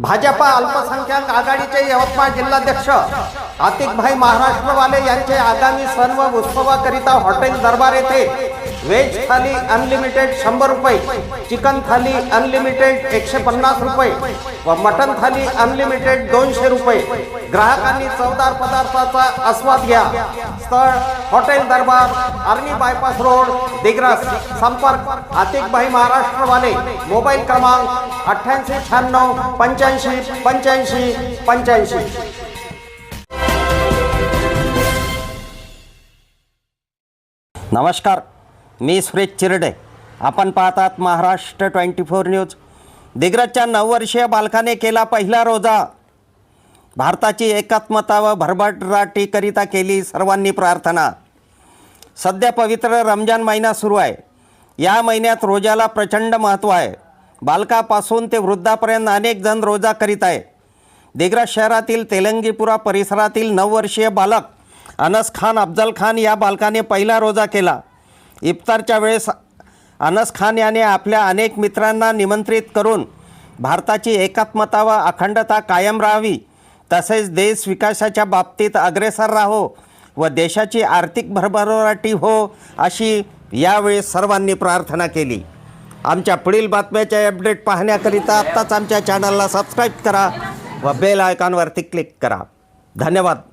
भाजपा अल्पसंख्याक आघाडीचे यवतमाळ जिल्हाध्यक्ष आतिकभाई महाराष्ट्रवाले यांचे आगामी सण व उत्सवाकरिता हॉटेल दरबार येथे व्हेज थाली अनलिमिटेड 100 रुपये, चिकन थाली अनलिमिटेड 150 रुपये व मटन थाली अनलिमिटेड 200 रुपये। ग्राहकांनी चवदार पदार्थाचा आस्वाद घ्या। स्थळ हॉटेल दरबार, आर्मी बायपास रोड, दिग्रस। संपर्क आतिकभाई महाराष्ट्रवाले। मोबाईल क्रमांक 8896 85 85 85। नमस्कार, मी सुरेश चिरडे। आपण पाहतात महाराष्ट्र 24 न्यूज। दिग्रसच्या 9 वर्षीय बालकाने केला पहिला रोजा। भारताची एकात्मता व भरभराटीकरिता केली सर्वांनी प्रार्थना। सध्या पवित्र रमजान महिना सुरू आहे। या महिन्यात रोजाला प्रचंड महत्त्व आहे। बालकापासून ते वृद्धापर्यंत अनेक जण रोजा करीत आहे। दिग्रस शहरातील तेलंगीपुरा परिसरातील 9 वर्षीय बालक अनस खान अफजल खान या बालकाने पहिला रोजा केला। इफ्तारच्या वेळेस अनस खान याने आपल्या अनेक मित्रांना निमंत्रित करून भारताची एकात्मता व अखंडता कायम राहावी, तसेच देश विकासाच्या बाबतीत अग्रेसर राहो व देशाची आर्थिक भरभराटी हो अशी यावेळी सर्वांनी प्रार्थना केली। आमच्या पुढील बातम्याचे अपडेट पाहण्याकरिता आत्ताच आमच्या चॅनलला सबस्क्राईब करा व बेल आयकॉनवरती क्लिक करा। धन्यवाद।